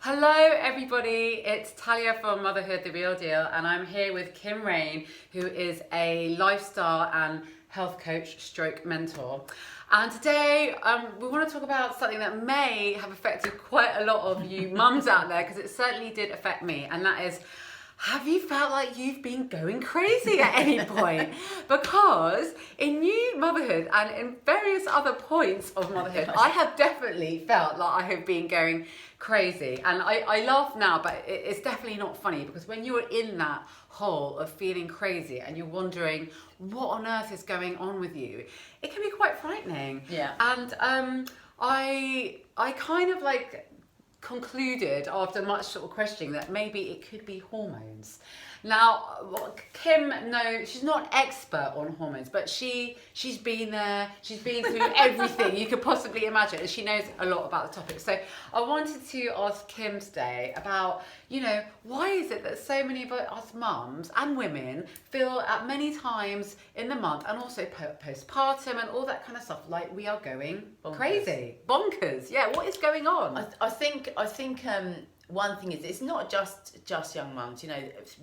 Hello everybody, it's Talia from Motherhood, The Real Deal, and I'm here with Kim Raine, who is a lifestyle and health coach stroke mentor. And today we want to talk about something that may have affected quite a lot of you mums out there, because it certainly did affect me, and that is, have you felt like you've been going crazy at any point? Because in new motherhood and in various other points of motherhood, I have definitely felt like I have been going crazy. And I laugh now, but it's definitely not funny, because when you're in that hole of feeling crazy and you're wondering what on earth is going on with you, it can be quite frightening. Yeah. And I kind of like concluded after much sort of questioning that maybe it could be hormones. Now, Kim, no, she's not an expert on hormones, but she's been there, she's been through everything you could possibly imagine, and she knows a lot about the topic. So I wanted to ask Kim today about, why is it that so many of us mums and women feel at many times in the month, and also postpartum and all that kind of stuff, like we are going crazy, bonkers. Yeah, what is going on? I think one thing is, it's not just young mums.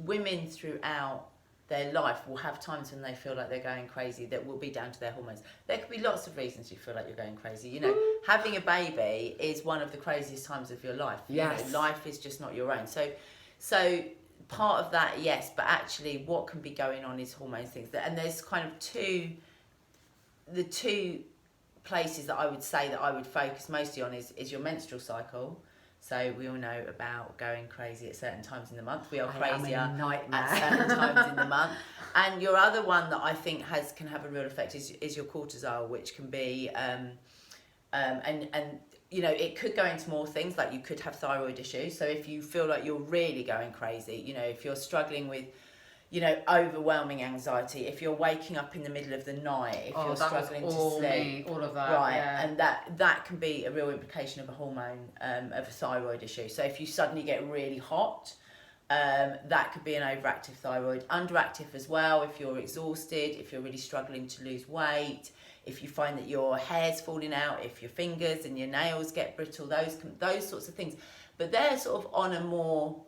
Women throughout their life will have times when they feel like they're going crazy that will be down to their hormones. There could be lots of reasons you feel like you're going crazy. Having a baby is one of the craziest times of your life. Yes. Life is just not your own. So part of that, yes, but actually what can be going on is hormones things. And there's kind of the two places that I would say that I would focus mostly on is your menstrual cycle. So we all know about going crazy at certain times in the month. We are crazier at certain times in the month. And your other one that I think can have a real effect is your cortisol, which can be it could go into more things, like you could have thyroid issues. So if you feel like you're really going crazy, if you're struggling with overwhelming anxiety, if you're waking up in the middle of the night, if you're struggling to sleep, all of that, right, yeah. and that can be a real implication of a hormone, of a thyroid issue. So if you suddenly get really hot, that could be an overactive thyroid. Underactive as well, if you're exhausted, if you're really struggling to lose weight, if you find that your hair's falling out, if your fingers and your nails get brittle, those sorts of things. But they're sort of on a more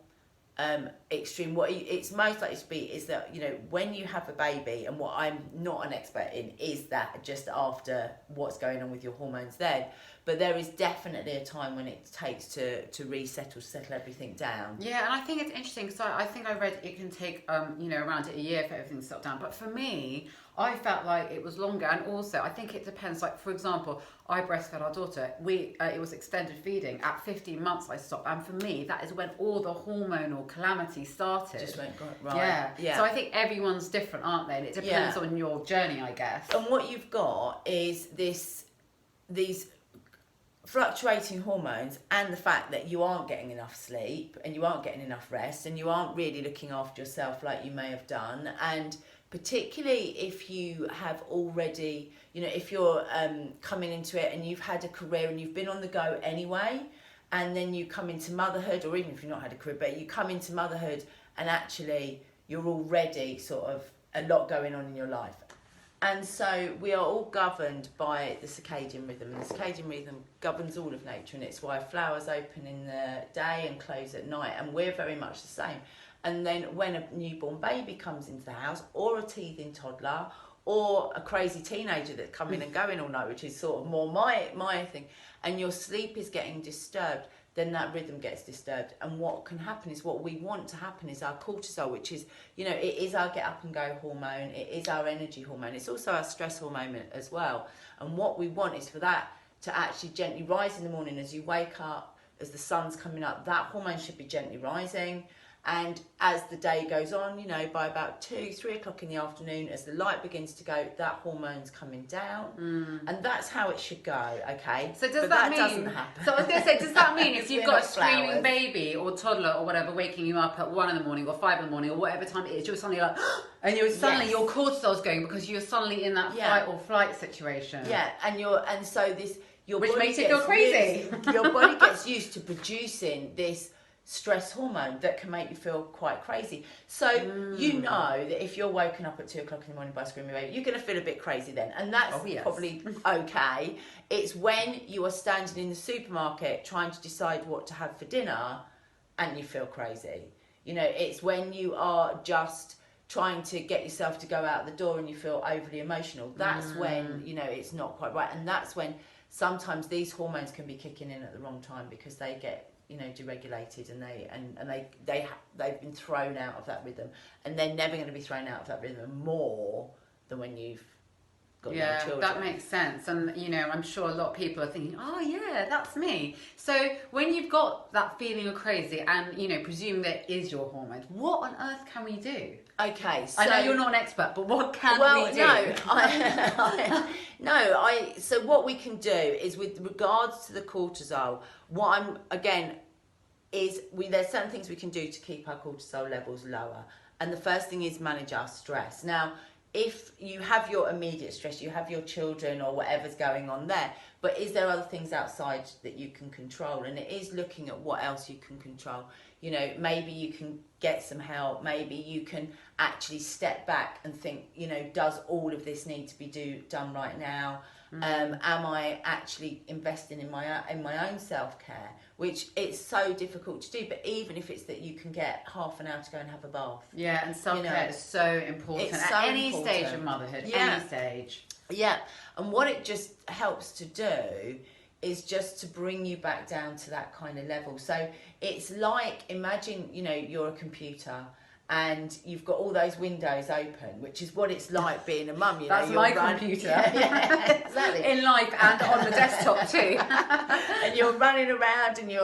extreme. What it's most likely to be is that when you have a baby, and what I'm not an expert in is that just after what's going on with your hormones then, but there is definitely a time when it takes to settle everything down. Yeah, and I think it's interesting, because I think I read it can take around a year for everything to settle down. But for me, I felt like it was longer, and also I think it depends. Like, for example, I breastfed our daughter. It was extended feeding. At 15 months I stopped, and for me that is when all the hormonal calamity started. Just went right. Yeah. So I think everyone's different, aren't they? And it depends on your journey, I guess. And what you've got is these fluctuating hormones, and the fact that you aren't getting enough sleep, and you aren't getting enough rest, and you aren't really looking after yourself like you may have done. And particularly if you have already, if you're coming into it and you've had a career and you've been on the go anyway, and then you come into motherhood, or even if you've not had a career, but you come into motherhood and actually you're already sort of a lot going on in your life. And so we are all governed by the circadian rhythm, and the circadian rhythm governs all of nature, and it's why flowers open in the day and close at night, and we're very much the same. And then when a newborn baby comes into the house, or a teething toddler, or a crazy teenager that's coming and going all night, which is sort of more my thing, and your sleep is getting disturbed, then that rhythm gets disturbed. And what can happen is, what we want to happen is our cortisol, which is, it is our get up and go hormone, it is our energy hormone, it's also our stress hormone as well. And what we want is for that to actually gently rise in the morning as you wake up, as the sun's coming up. That hormone should be gently rising. And as the day goes on, by about 2-3 o'clock in the afternoon, as the light begins to go, that hormone's coming down. And that's how it should go, okay? So that doesn't happen. So I was going to say, does that mean if you've got a screaming flowers. baby or toddler or whatever waking you up at 1 a.m. or 5 a.m. or whatever time it is, you're suddenly like, and you're suddenly your cortisol's going, because you're suddenly in that fight or flight situation. Yeah, which makes it feel crazy. Your body gets used to producing this stress hormone that can make you feel quite crazy. So you know that if you're woken up at 2 o'clock in the morning by a screaming baby, you're going to feel a bit crazy then, and that's probably okay. It's when you are standing in the supermarket trying to decide what to have for dinner and you feel crazy. You know, it's when you are just trying to get yourself to go out the door and you feel overly emotional. That's when, you know, it's not quite right. And that's when sometimes these hormones can be kicking in at the wrong time because they get, you know, deregulated, and they've been thrown out of that rhythm, and they're never going to be thrown out of that rhythm more than when you've got young children. That makes sense. And you know, I'm sure a lot of people are thinking, oh yeah, that's me. So when you've got that feeling of crazy, and you know, presume that is your hormones, what on earth can we do? Okay, so I know you're not an expert, but what can we do? So what we can do is, with regards to the cortisol, there's certain things we can do to keep our cortisol levels lower. And the first thing is manage our stress. Now, if you have your immediate stress, you have your children or whatever's going on there, but is there other things outside that you can control? And it is looking at what else you can control. You know, maybe you can get some help. Maybe you can actually step back and think, you know, does all of this need to be done right now? Am I actually investing in my own self-care? Which it's so difficult to do, but even if it's that you can get half an hour to go and have a bath. Yeah, and self-care is so important at any stage of motherhood, any stage. Yeah, and what it just helps to do is just to bring you back down to that kind of level. So it's like, imagine, you know, you're a computer and you've got all those windows open, which is what it's like being a mum. You know, that's my computer. Yeah, exactly. In life and on the desktop too. And you're running around, and you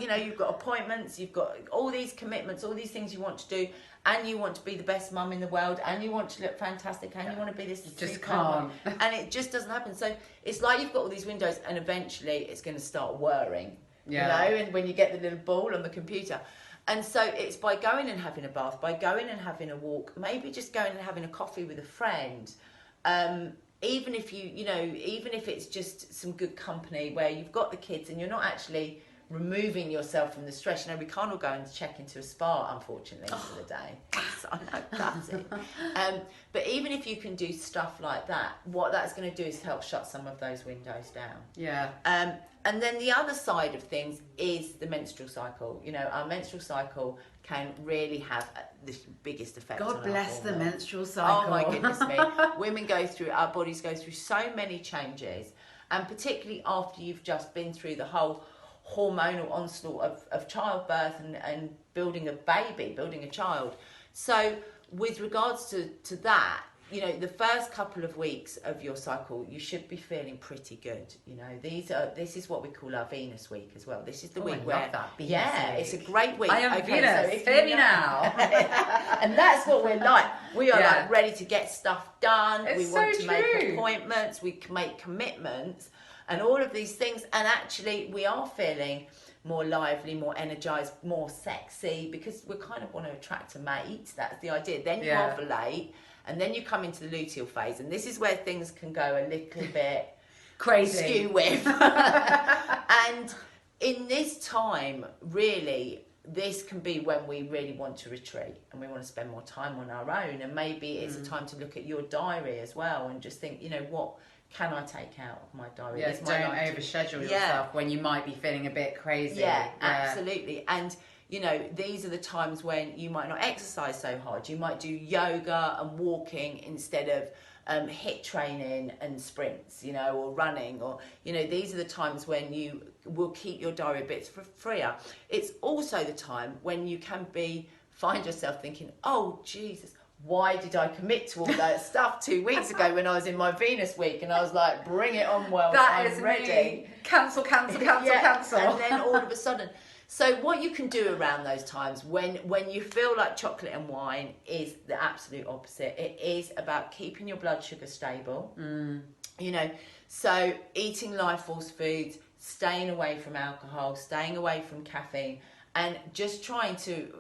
know, you've got appointments, you've got all these commitments, all these things you want to do, and you want to be the best mum in the world, and you want to look fantastic, and you want to be this. You just can't. And it just doesn't happen. So it's like you've got all these windows, and eventually it's going to start whirring. Yeah. You know, and when you get the little ball on the computer. And so it's by going and having a bath, by going and having a walk, maybe just going and having a coffee with a friend. Even if even if it's just some good company where you've got the kids and you're not actually removing yourself from the stress. You know, we can't all go and check into a spa, unfortunately, for the day. I know, that's it. But even if you can do stuff like that, what that's going to do is help shut some of those windows down. Yeah. And then the other side of things is the menstrual cycle. You know, our menstrual cycle can really have the biggest effect on our God bless the hormones. menstrual cycle. Oh my goodness me. Our bodies go through so many changes. And particularly after you've just been through the whole hormonal onslaught of childbirth and building a baby, building a child. So with regards to that, you know, the first couple of weeks of your cycle, you should be feeling pretty good. You know, this is what we call our Venus week as well. This is the week where week. It's a great week. I am Venus. Hear me now. And that's what we're like. We are like ready to get stuff done. It's we want so to true. make appointments. We can make commitments and all of these things. And actually, we are feeling more lively, more energized, more sexy, because we kind of want to attract a mate. That's the idea. Then you ovulate. And then you come into the luteal phase, and this is where things can go a little bit crazy, skew with. And in this time, really, this can be when we really want to retreat and we want to spend more time on our own. And maybe it's a time to look at your diary as well and just think, you know, what can I take out of my diary? Yes, don't overschedule yourself when you might be feeling a bit crazy. Yeah, absolutely. And you know, these are the times when you might not exercise so hard. You might do yoga and walking instead of HIIT training and sprints, you know, or running, or, you know, these are the times when you will keep your diary a bit freer. It's also the time when you can find yourself thinking, oh, Jesus, why did I commit to all that stuff 2 weeks ago when I was in my Venus week? And I was like, bring it on, well, I'm ready. Me. Cancel. And then all of a sudden... So what you can do around those times when you feel like chocolate and wine is the absolute opposite. It is about keeping your blood sugar stable. You know, so eating life force foods, staying away from alcohol, staying away from caffeine, and just trying to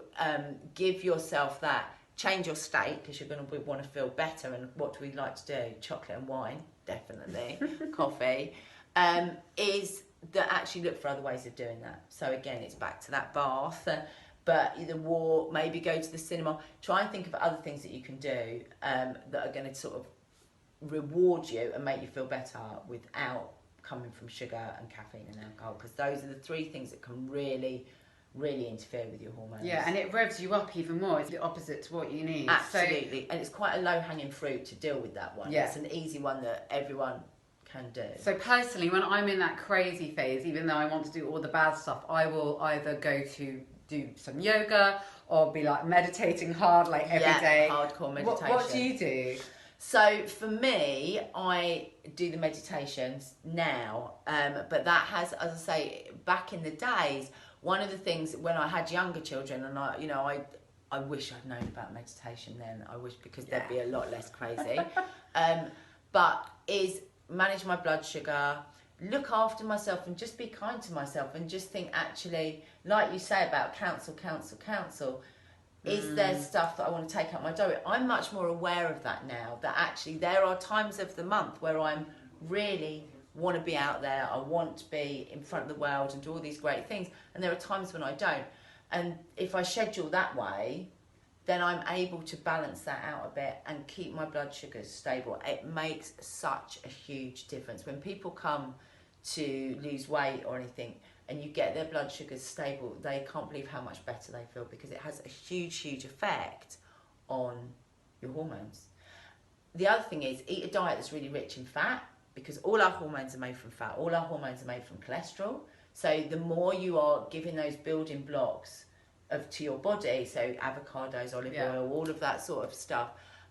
give yourself that, change your state, because you're going to want to feel better. And what do we like to do? Chocolate and wine, definitely. Coffee. Is that actually look for other ways of doing that. So again, it's back to that bath, but the walk, maybe go to the cinema. Try and think of other things that you can do that are going to sort of reward you and make you feel better without coming from sugar and caffeine and alcohol, because those are the three things that can really interfere with your hormones. Yeah, and it revs you up even more. It's the opposite to what you need. Absolutely. And it's quite a low-hanging fruit to deal with that one. Yeah. It's an easy one that everyone can do. So personally, when I'm in that crazy phase, even though I want to do all the bad stuff, I will either go to do some yoga or be like meditating hard like every day. Hardcore meditation. What do you do? So for me, I do the meditations now, but that has, as I say, back in the days, one of the things when I had younger children, and I wish I'd known about meditation then. I wish, because they'd be a lot less crazy. But is manage my blood sugar, look after myself, and just be kind to myself, and just think, actually, like you say about counsel. Is there stuff that I want to take out my diet? I'm much more aware of that now, that actually there are times of the month where I'm really want to be out there, I want to be in front of the world and do all these great things, and there are times when I don't. And if I schedule that way, then I'm able to balance that out a bit and keep my blood sugars stable. It makes such a huge difference. When people come to lose weight or anything, and you get their blood sugars stable, they can't believe how much better they feel, because it has a huge effect on your hormones. The other thing is, eat a diet that's really rich in fat, because all our hormones are made from fat. All our hormones are made from cholesterol. So the more you are giving those building blocks to your body, so avocados, olive oil, all of that sort of stuff,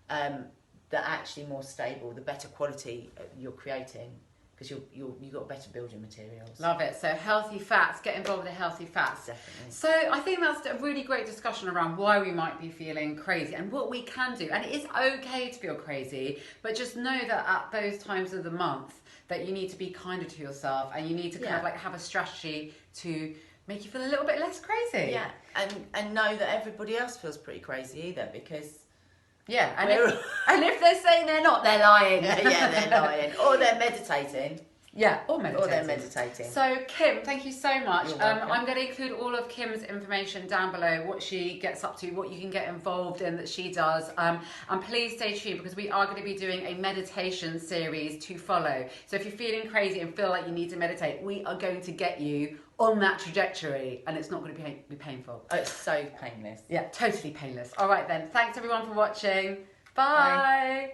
they're actually more stable, the better quality you're creating, because you've got better building materials. Love it. So healthy fats, get involved with the healthy fats. Definitely. So I think that's a really great discussion around why we might be feeling crazy and what we can do. And it is okay to feel crazy, but just know that at those times of the month that you need to be kinder to yourself, and you need to kind of like have a strategy to make you feel a little bit less crazy. Yeah, and know that everybody else feels pretty crazy either, because and if they're saying they're not, they're lying. Yeah, they're lying. Or they're meditating. Yeah, or they're meditating. So Kim, thank you so much. You're welcome. I'm going to include all of Kim's information down below, what she gets up to, what you can get involved in that she does. And please stay tuned, because we are going to be doing a meditation series to follow. So if you're feeling crazy and feel like you need to meditate, we are going to get you on that trajectory, and it's not going to be painful. Oh, it's so painless. Yeah, totally painless. All right then. Thanks everyone for watching. Bye.